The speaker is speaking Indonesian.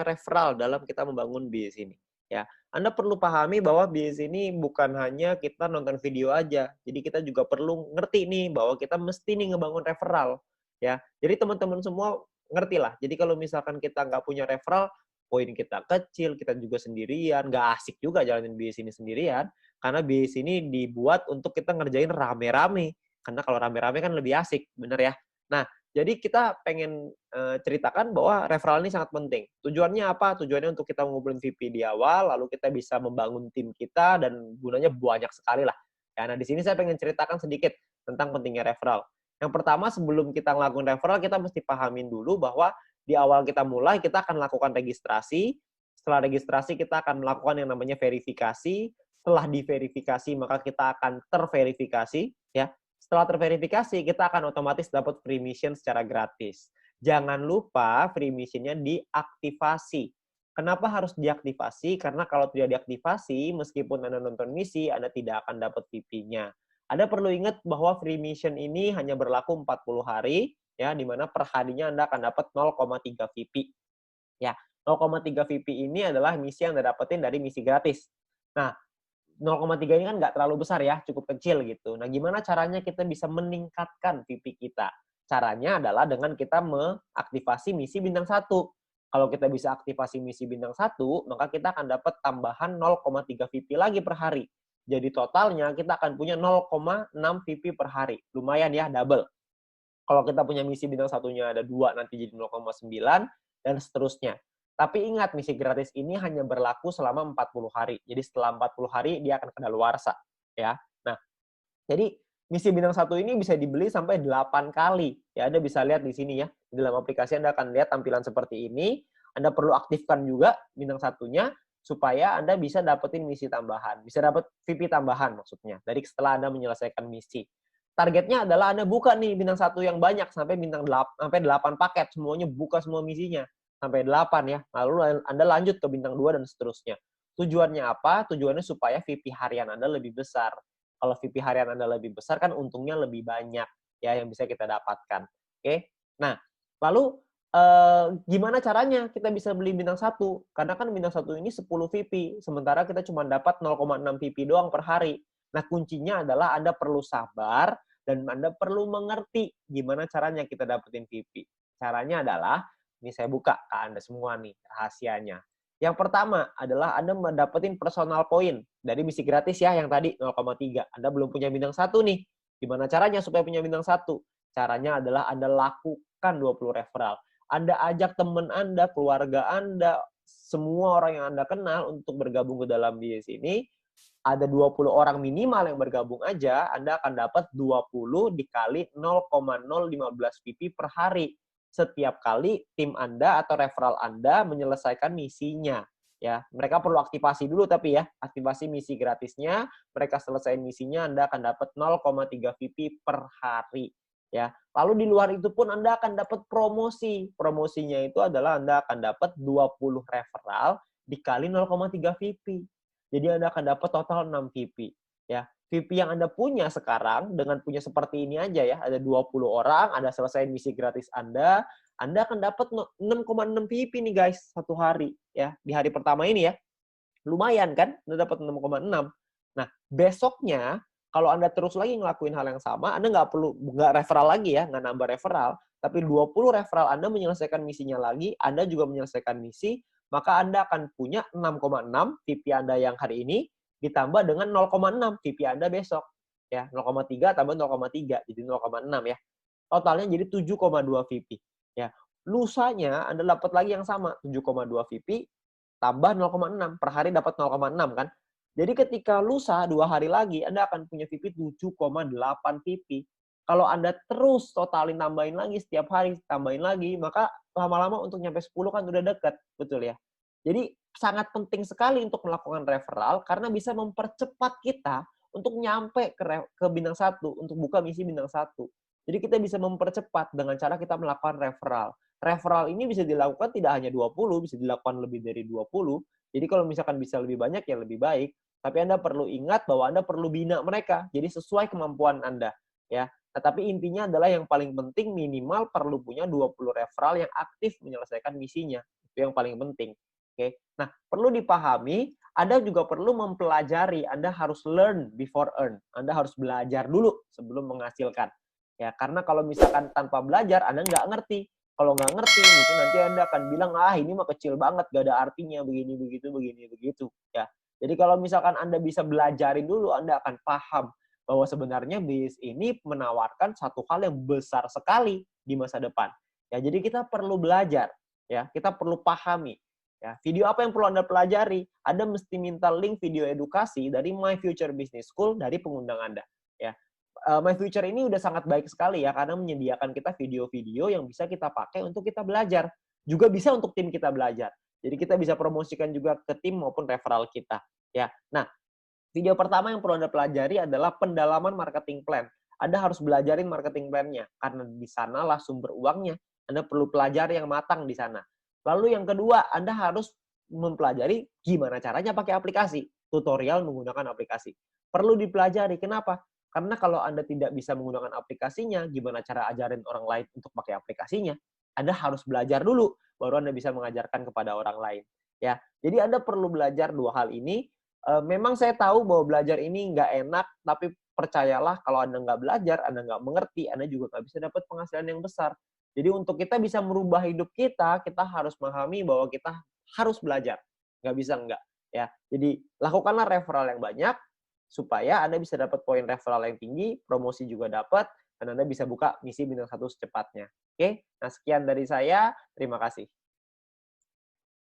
pentingnya referral dalam kita membangun bisnis ini. Ya, Anda perlu pahami bahwa bisnis ini bukan hanya kita nonton video aja. Jadi kita juga perlu ngerti nih bahwa kita mesti nih ngebangun referral. Ya, jadi teman-teman semua ngerti lah. Jadi kalau misalkan kita nggak punya referral, poin kita kecil, kita juga sendirian, nggak asik juga jalanin bisnis ini sendirian. Karena bisnis ini dibuat untuk kita ngerjain rame-rame. Karena kalau rame-rame kan lebih asik, bener ya. Nah, jadi kita pengen ceritakan bahwa referral ini sangat penting. Tujuannya apa? Tujuannya untuk kita ngumpulin VP di awal, lalu kita bisa membangun tim kita, dan gunanya banyak sekali lah. Ya, nah, di sini saya pengen ceritakan sedikit tentang pentingnya referral. Yang pertama, sebelum kita ngelakuin referral, kita mesti pahamin dulu bahwa di awal kita mulai, kita akan lakukan registrasi. Setelah registrasi, kita akan melakukan yang namanya verifikasi. Setelah diverifikasi, maka kita akan terverifikasi. Ya, setelah terverifikasi, kita akan otomatis dapat free mission secara gratis. Jangan lupa free mission-nya diaktifasi. Kenapa harus diaktifasi? Karena kalau tidak diaktifasi, meskipun Anda nonton misi, Anda tidak akan dapat VP-nya. Anda perlu ingat bahwa free mission ini hanya berlaku 40 hari, ya, di mana per harinya Anda akan dapat 0,3 VP. Ya, 0,3 VP ini adalah misi yang Anda dapetin dari misi gratis. Nah, 0,3 ini kan nggak terlalu besar ya, cukup kecil gitu. Nah, gimana caranya kita bisa meningkatkan VP kita? Caranya adalah dengan kita mengaktifasi misi bintang 1. Kalau kita bisa aktifasi misi bintang 1, maka kita akan dapat tambahan 0,3 VP lagi per hari. Jadi totalnya kita akan punya 0,6 VP per hari. Lumayan ya, double. Kalau kita punya misi bintang 1-nya ada 2, nanti jadi 0,9, dan seterusnya. Tapi ingat, misi gratis ini hanya berlaku selama 40 hari. Jadi setelah 40 hari, dia akan kadaluarsa. Ya. Nah, jadi misi bintang 1 ini bisa dibeli sampai 8 kali. Ya, Anda bisa lihat di sini ya. Di dalam aplikasi Anda akan lihat tampilan seperti ini. Anda perlu aktifkan juga bintang 1-nya, supaya Anda bisa dapetin misi tambahan. Bisa dapat VP tambahan maksudnya, dari setelah Anda menyelesaikan misi. Targetnya adalah Anda buka nih bintang 1 yang banyak, sampai bintang 8, sampai 8 paket. Semuanya buka semua misinya. Sampai 8 ya. Lalu Anda lanjut ke bintang 2 dan seterusnya. Tujuannya apa? Tujuannya supaya VP harian Anda lebih besar. Kalau VP harian Anda lebih besar kan untungnya lebih banyak ya yang bisa kita dapatkan. Oke. Nah, lalu gimana caranya kita bisa beli bintang 1? Karena kan bintang 1 ini 10 VP, sementara kita cuma dapat 0,6 VP doang per hari. Nah, kuncinya adalah Anda perlu sabar dan Anda perlu mengerti gimana caranya kita dapetin VP. Caranya adalah, ini saya buka ke Anda semua nih rahasianya. Yang pertama adalah Anda mendapatkan personal point dari misi gratis ya, yang tadi 0,3. Anda belum punya bintang 1 nih. Gimana caranya supaya punya bintang 1? Caranya adalah Anda lakukan 20 referral. Anda ajak teman Anda, keluarga Anda, semua orang yang Anda kenal untuk bergabung ke dalam bisnis ini. Ada 20 orang minimal yang bergabung aja, Anda akan dapat 20 dikali 0,015 PP per hari. Setiap kali tim Anda atau referral Anda menyelesaikan misinya. Ya, mereka perlu aktivasi dulu tapi ya, aktivasi misi gratisnya, mereka selesaiin misinya, Anda akan dapat 0,3 VP per hari. Ya, lalu di luar itu pun Anda akan dapat promosi. Promosinya itu adalah Anda akan dapat 20 referral dikali 0,3 VP. Jadi Anda akan dapat total 6 VP. Ya, VP yang Anda punya sekarang dengan punya seperti ini aja ya, ada 20 orang, Anda selesai misi gratis Anda akan dapat 6,6 VP nih guys satu hari ya. Di hari pertama ini ya. Lumayan kan? Anda dapat 6,6. Nah, besoknya kalau Anda terus lagi ngelakuin hal yang sama, Anda nggak referral lagi ya, nggak nambah referral, tapi 20 referral Anda menyelesaikan misinya lagi, Anda juga menyelesaikan misi, maka Anda akan punya 6,6 VP Anda yang hari ini, ditambah dengan 0,6 VP Anda besok. Ya, 0,3 tambah 0,3, jadi 0,6 ya. Totalnya jadi 7,2 VP. Ya, lusanya Anda dapat lagi yang sama, 7,2 VP, tambah 0,6. Per hari dapat 0,6 kan. Jadi ketika lusa 2 hari lagi, Anda akan punya VP 7,8 VP. Kalau Anda terus totalin tambahin lagi setiap hari, tambahin lagi, maka lama-lama untuk nyampe 10 kan udah dekat, betul ya. Jadi sangat penting sekali untuk melakukan referral karena bisa mempercepat kita untuk nyampe ke bintang 1, untuk buka misi bintang 1. Jadi kita bisa mempercepat dengan cara kita melakukan referral. Referral ini bisa dilakukan tidak hanya 20, bisa dilakukan lebih dari 20. Jadi kalau misalkan bisa lebih banyak ya lebih baik. Tapi Anda perlu ingat bahwa Anda perlu bina mereka. Jadi sesuai kemampuan Anda. Ya. Nah, tapi intinya adalah yang paling penting minimal perlu punya 20 referral yang aktif menyelesaikan misinya. Itu yang paling penting. Oke. Nah, perlu dipahami, Anda juga perlu mempelajari. Anda harus learn before earn. Anda harus belajar dulu sebelum menghasilkan. Ya, karena kalau misalkan tanpa belajar, Anda nggak ngerti. Kalau nggak ngerti, mungkin nanti Anda akan bilang, ah ini mah kecil banget, gak ada artinya, begini, begitu, begini, begitu. Ya. Jadi kalau misalkan Anda bisa belajarin dulu, Anda akan paham bahwa sebenarnya bisnis ini menawarkan satu hal yang besar sekali di masa depan. Ya, jadi kita perlu belajar, ya, kita perlu pahami. Ya, video apa yang perlu Anda pelajari? Anda mesti minta link video edukasi dari My Future Business School dari pengundang Anda. Ya, My Future ini udah sangat baik sekali ya karena menyediakan kita video-video yang bisa kita pakai untuk kita belajar. Juga bisa untuk tim kita belajar. Jadi kita bisa promosikan juga ke tim maupun referral kita. Ya, nah video pertama yang perlu Anda pelajari adalah pendalaman marketing plan. Anda harus belajarin marketing plan-nya, karena di sanalah sumber uangnya. Anda perlu pelajari yang matang di sana. Lalu yang kedua, Anda harus mempelajari gimana caranya pakai aplikasi. Tutorial menggunakan aplikasi. Perlu dipelajari. Kenapa? Karena kalau Anda tidak bisa menggunakan aplikasinya, gimana cara ajarin orang lain untuk pakai aplikasinya? Anda harus belajar dulu, baru Anda bisa mengajarkan kepada orang lain. Ya, jadi Anda perlu belajar dua hal ini. Memang saya tahu bahwa belajar ini nggak enak, tapi percayalah kalau Anda nggak belajar, Anda nggak mengerti, Anda juga nggak bisa dapat penghasilan yang besar. Jadi untuk kita bisa merubah hidup kita harus memahami bahwa kita harus belajar. Nggak bisa nggak. Ya. Jadi lakukanlah referral yang banyak, supaya Anda bisa dapat poin referral yang tinggi, promosi juga dapat, dan Anda bisa buka misi bintang 1 secepatnya. Oke, nah sekian dari saya, terima kasih.